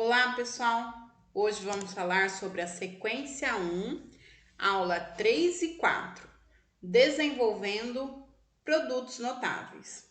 Olá, pessoal! Hoje vamos falar sobre a sequência 1, aula 3 e 4, desenvolvendo produtos notáveis.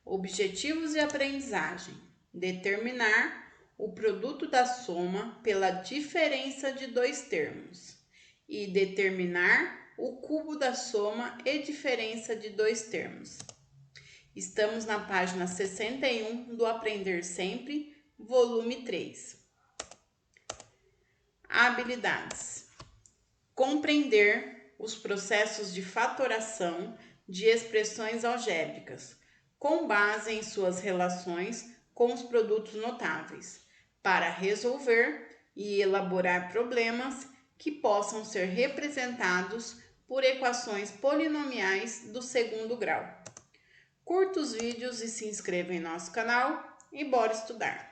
Objetivos de aprendizagem: determinar o produto da soma pela diferença de dois termos e determinar o cubo da soma e diferença de dois termos. Estamos na página 61 do Aprender Sempre, volume 3. Habilidades: compreender os processos de fatoração de expressões algébricas, com base em suas relações com os produtos notáveis, para resolver e elaborar problemas que possam ser representados por equações polinomiais do segundo grau. Curta os vídeos e se inscreva em nosso canal e bora estudar!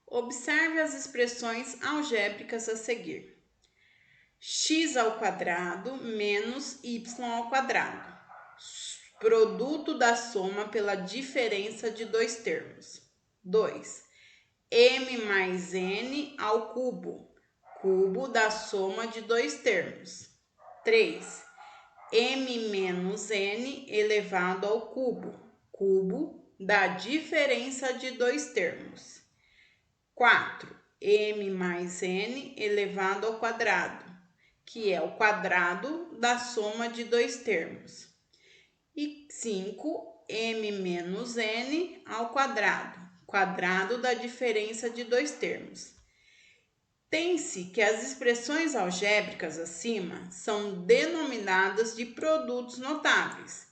Observe as expressões algébricas a seguir. x² menos y². Produto da soma pela diferença de dois termos. 2. M mais N ao cubo, cubo da soma de dois termos. 3. M menos N elevado ao cubo, cubo da diferença de dois termos. 4. M mais N elevado ao quadrado, que é o quadrado da soma de dois termos. E 5. M menos N ao quadrado, quadrado da diferença de dois termos. Tem-se que as expressões algébricas acima são denominadas de produtos notáveis,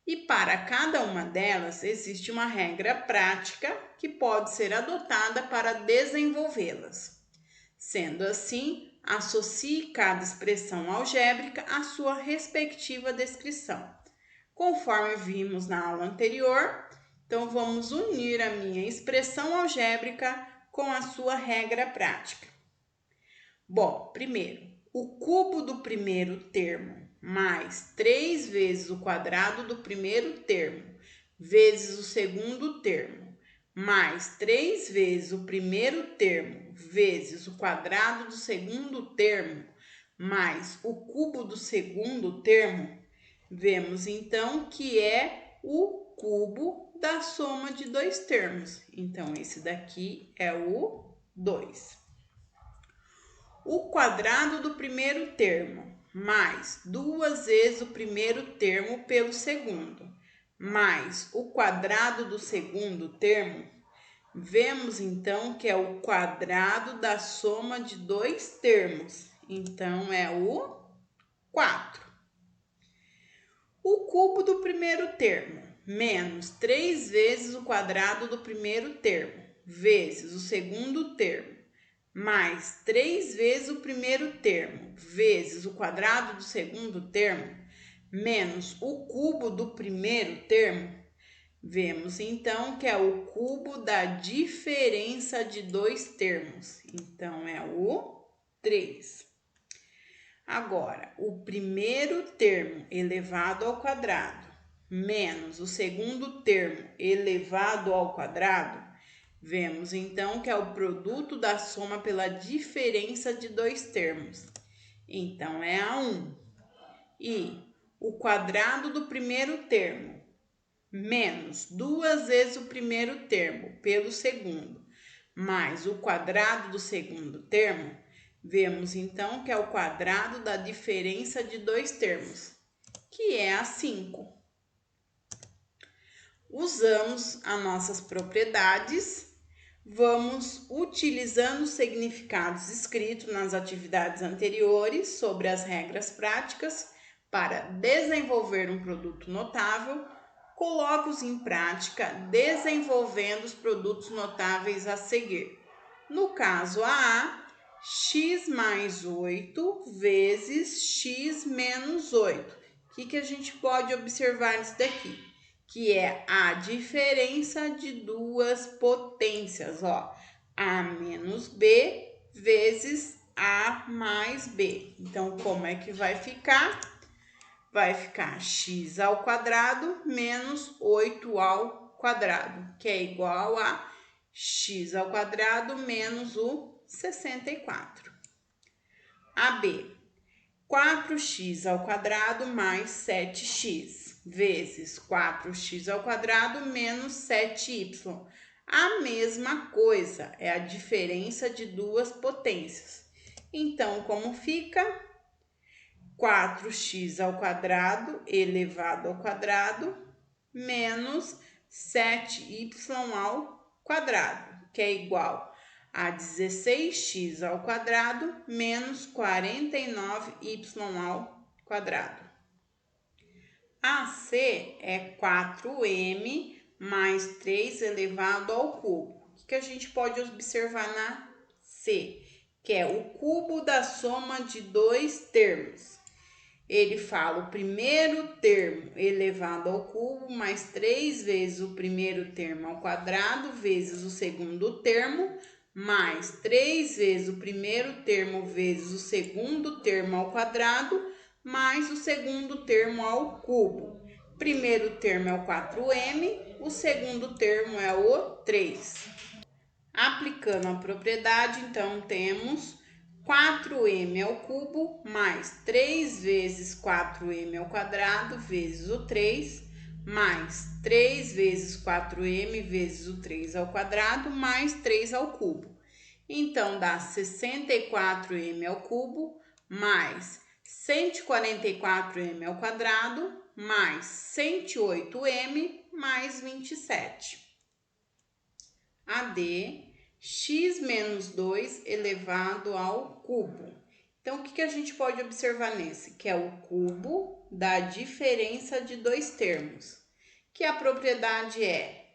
e para cada uma delas existe uma regra prática que pode ser adotada para desenvolvê-las. Sendo assim, associe cada expressão algébrica à sua respectiva descrição. Conforme vimos na aula anterior, então, vamos unir a minha expressão algébrica com a sua regra prática. Bom, primeiro, o cubo do primeiro termo mais 3 vezes o quadrado do primeiro termo vezes o segundo termo mais 3 vezes o primeiro termo vezes o quadrado do segundo termo mais o cubo do segundo termo, vemos então que é o cubo da soma de dois termos. Então, esse daqui é o 2. O quadrado do primeiro termo mais 2 vezes o primeiro termo pelo segundo, mais o quadrado do segundo termo, vemos então que é o quadrado da soma de dois termos. Então, é o 4. O cubo do primeiro termo menos 3 vezes o quadrado do primeiro termo, vezes o segundo termo, mais 3 vezes o primeiro termo, vezes o quadrado do segundo termo, menos o cubo do primeiro termo, vemos então que é o cubo da diferença de dois termos. Então, é o 3. Agora, o primeiro termo elevado ao quadrado menos o segundo termo elevado ao quadrado, vemos então que é o produto da soma pela diferença de dois termos. Então, é a 1. E o quadrado do primeiro termo menos 2 vezes o primeiro termo pelo segundo, mais o quadrado do segundo termo, vemos então que é o quadrado da diferença de dois termos, que é a 5. Usamos as nossas propriedades, vamos utilizando os significados escritos nas atividades anteriores sobre as regras práticas para desenvolver um produto notável, coloque-os em prática desenvolvendo os produtos notáveis a seguir. No caso A, x mais 8 vezes x menos 8. O que a gente pode observar nisso daqui? Que é a diferença de duas potências, ó. A menos B vezes A mais B. Então, como é que vai ficar? Vai ficar x ao quadrado menos 8 ao quadrado, que é igual a x ao quadrado menos o 64. AB, 4x ao quadrado mais 7x, vezes 4x ao quadrado menos 7y. A mesma coisa, é a diferença de duas potências. Então, como fica? 4x ao quadrado elevado ao quadrado menos 7y ao quadrado, que é igual a 16x ao quadrado menos 49y ao quadrado. AC é 4m mais 3 elevado ao cubo. O que a gente pode observar na C? Que é o cubo da soma de dois termos. Ele fala o primeiro termo elevado ao cubo mais 3 vezes o primeiro termo ao quadrado vezes o segundo termo mais 3 vezes o primeiro termo vezes o segundo termo ao quadrado mais o segundo termo ao cubo. Primeiro termo é o 4m, o segundo termo é o 3. Aplicando a propriedade, então, temos 4m ao cubo mais 3 vezes 4m ao quadrado vezes o 3, mais 3 vezes 4m vezes o 3 ao quadrado mais 3 ao cubo. Então, dá 64m ao cubo mais 144m ao quadrado mais 108m mais 27. AD, x menos 2 elevado ao cubo. Então, o que a gente pode observar nesse? Que é o cubo da diferença de dois termos. Que a propriedade é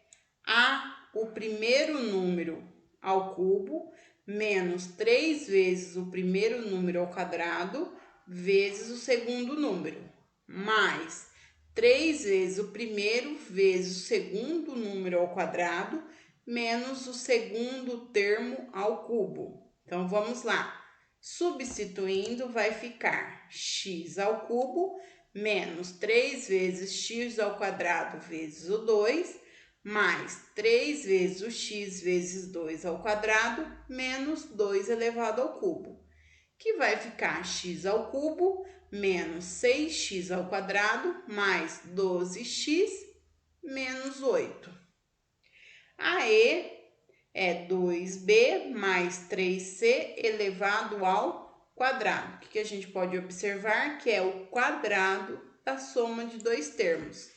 A, o primeiro número ao cubo, menos 3 vezes o primeiro número ao quadrado, vezes o segundo número, mais 3 vezes o primeiro vezes o segundo número ao quadrado, menos o segundo termo ao cubo. Então, vamos lá. Substituindo, vai ficar x ao cubo menos 3 vezes x ao quadrado vezes o 2, mais 3 vezes o x vezes 2 ao quadrado, menos 2 elevado ao cubo, que vai ficar x ao cubo menos 6x ao quadrado, mais 12x, menos 8. AE é 2b mais 3c elevado ao quadrado. O que a gente pode observar? Que é o quadrado da soma de dois termos.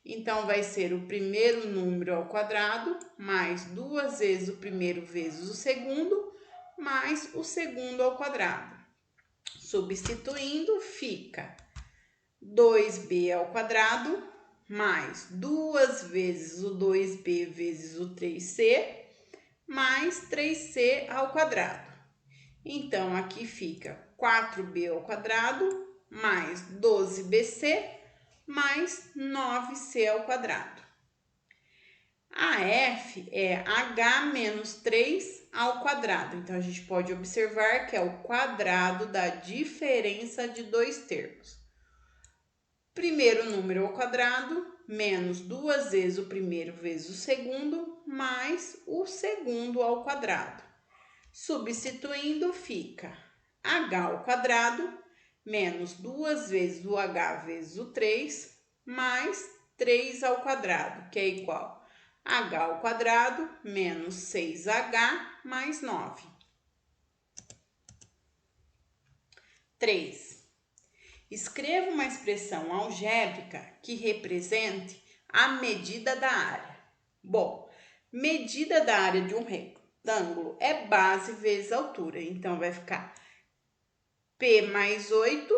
Então, vai ser o primeiro número ao quadrado, mais 2 vezes o primeiro vezes o segundo, mais o segundo ao quadrado. Substituindo, fica 2b ao quadrado, mais 2 vezes o 2b vezes o 3c, mais 3c ao quadrado. Então, aqui fica 4b ao quadrado, mais 12bc, mais 9c ao quadrado. A F é h menos 3 ao quadrado. Então, a gente pode observar que é o quadrado da diferença de dois termos. Primeiro número ao quadrado, menos 2 vezes o primeiro vezes o segundo, mais o segundo ao quadrado. Substituindo, fica h ao quadrado, menos 2 vezes o h vezes o 3, mais 3 ao quadrado, que é igual a h ao quadrado, menos 6h mais 9. 3. Escreva uma expressão algébrica que represente a medida da área. Bom, medida da área de um retângulo é base vezes altura. Então, vai ficar P mais 8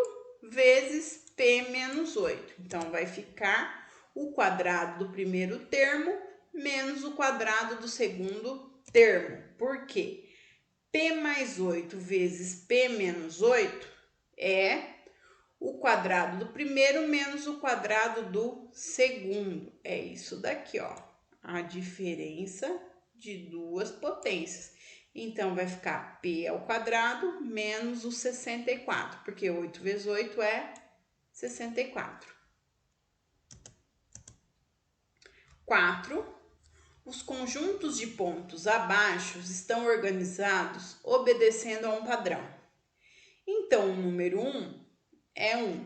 vezes P menos 8. Então, vai ficar o quadrado do primeiro termo menos o quadrado do segundo termo. Por quê? P mais 8 vezes P menos 8 é o quadrado do primeiro menos o quadrado do segundo. É isso daqui, ó. A diferença de duas potências. Então, vai ficar P ao quadrado menos o 64, porque 8 vezes 8 é 64. 4. Os conjuntos de pontos abaixo estão organizados obedecendo a um padrão. Então, o número 1 é 1.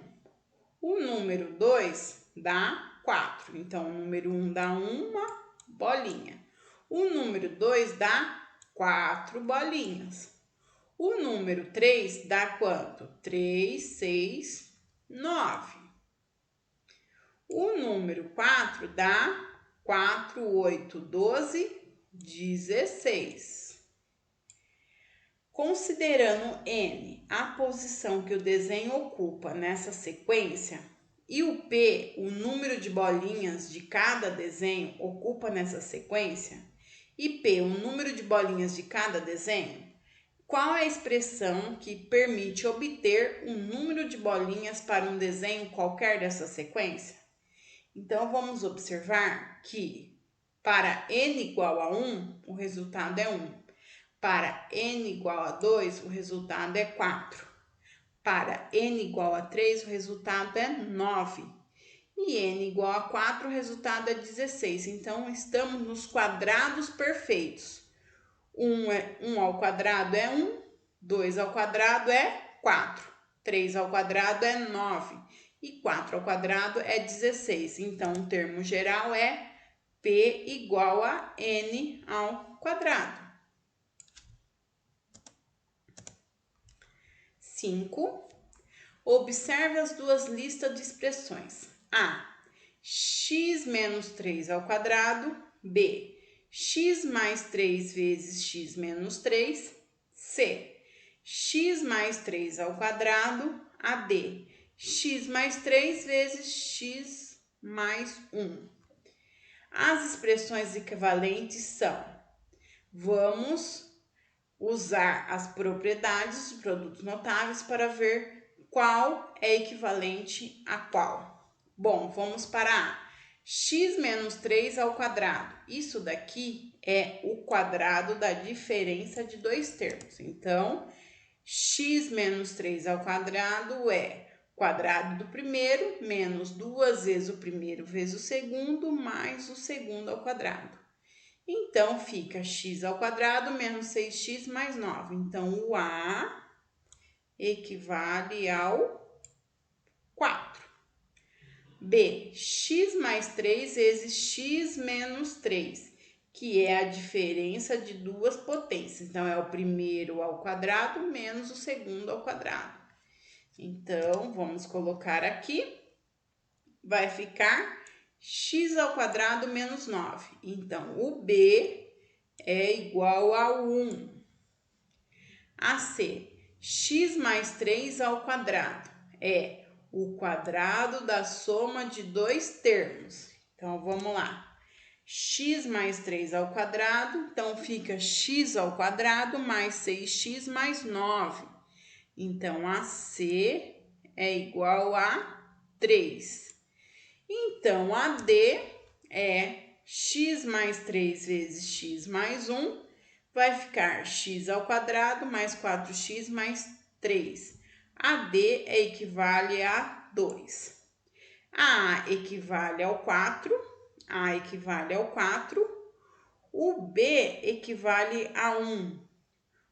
O número 2 dá 4. Então, o número 1 dá uma bolinha. O número 2 dá 4 bolinhas. O número 3 dá quanto? 3, 6, 9. O número 4 dá 4, 8, 12, 16. Considerando N a posição que o desenho ocupa nessa sequência e o P, o número de bolinhas de cada desenho ocupa nessa sequência, e P, o número de bolinhas de cada desenho, qual é a expressão que permite obter o número de bolinhas para um desenho qualquer dessa sequência? Então, vamos observar que para n igual a 1, o resultado é 1. Para n igual a 2, o resultado é 4. Para n igual a 3, o resultado é 9. E n igual a 4, o resultado é 16. Então, estamos nos quadrados perfeitos. 1 ao quadrado é 1, 2 ao quadrado é 4, 3 ao quadrado é 9 e 4 ao quadrado é 16. Então, o termo geral é P igual a n ao quadrado. 5. Observe as duas listas de expressões. A. X menos 3 ao quadrado. B. X mais 3 vezes x menos 3. C. X mais 3 ao quadrado. A. D. X mais 3 vezes x mais 1. As expressões equivalentes são: vamos usar as propriedades de produtos notáveis para ver qual é equivalente a qual. Bom, vamos para A. X menos 3 ao quadrado. Isso daqui é o quadrado da diferença de dois termos. Então, x menos 3 ao quadrado é quadrado do primeiro menos 2 vezes o primeiro vezes o segundo mais o segundo ao quadrado. Então, fica x ao quadrado menos 6x mais 9. Então, o A equivale ao 4. B, x mais 3 vezes x menos 3, que é a diferença de duas potências. Então, é o primeiro ao quadrado menos o segundo ao quadrado. Então, vamos colocar aqui. Vai ficar x ao quadrado menos 9. Então, o B é igual a 1. A C, x mais 3 ao quadrado é o quadrado da soma de dois termos. Então, vamos lá. X mais 3 ao quadrado, então fica x ao quadrado mais 6x mais 9. Então, a C é igual a 3. Então, a D é x mais 3 vezes x mais 1, vai ficar x ao quadrado mais 4x mais 3. A D equivale a 2. A equivale ao 4, A equivale ao 4, o B equivale a 1,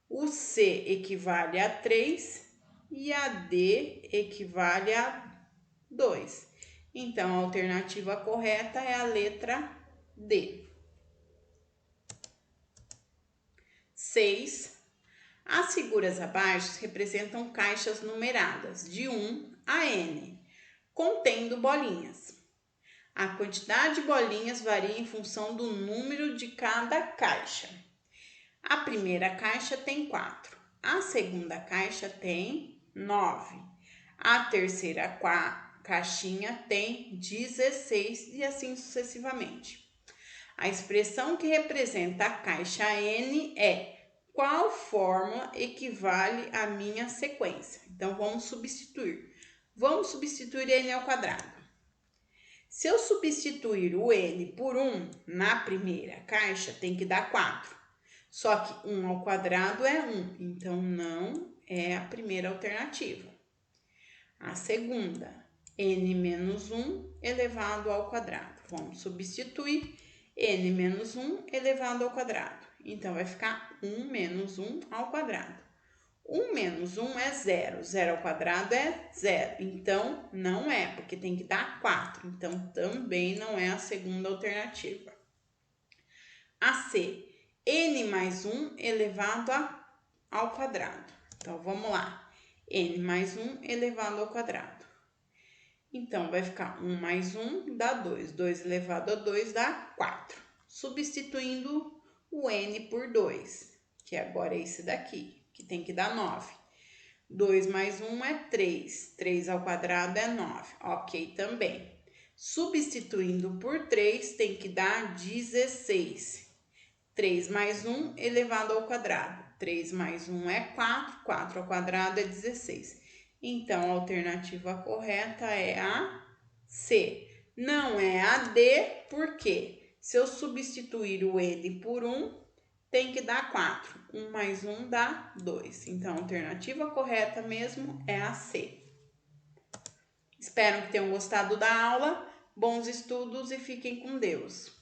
o C equivale a 3 e a D equivale a 2. Então, a alternativa correta é a letra D. 6. As figuras abaixo representam caixas numeradas de 1 a N, contendo bolinhas. A quantidade de bolinhas varia em função do número de cada caixa. A primeira caixa tem 4, a segunda caixa tem 9, a terceira caixinha tem 16 e assim sucessivamente. A expressão que representa a caixa N é: qual fórmula equivale à minha sequência? Então, vamos substituir. Vamos substituir N ao quadrado. Se eu substituir o N por 1 na primeira caixa, tem que dar 4. Só que 1 ao quadrado é 1, então não é a primeira alternativa. A segunda, n menos 1 elevado ao quadrado. Vamos substituir n menos 1 elevado ao quadrado. Então, vai ficar 1 menos 1 ao quadrado. 1 menos 1 é 0. 0 ao quadrado é 0. Então, não é, porque tem que dar 4. Então, também não é a segunda alternativa. A C, n mais 1 elevado ao quadrado. Então, vamos lá. N mais 1 elevado ao quadrado. Então, vai ficar 1 mais 1 dá 2. 2 elevado a 2 dá 4. Substituindo o n por 2, que agora é esse daqui, que tem que dar 9. 2 mais 1 é 3. 3 ao quadrado é 9. Ok, também. Substituindo por 3, tem que dar 16. 3 mais 1 elevado ao quadrado. 3 mais 1 é 4. 4 ao quadrado é 16. Então, a alternativa correta é a C. Não é a D, porque se eu substituir o N por 1, tem que dar 4. 1 mais 1 dá 2. Então, a alternativa correta mesmo é a C. Espero que tenham gostado da aula. Bons estudos e fiquem com Deus.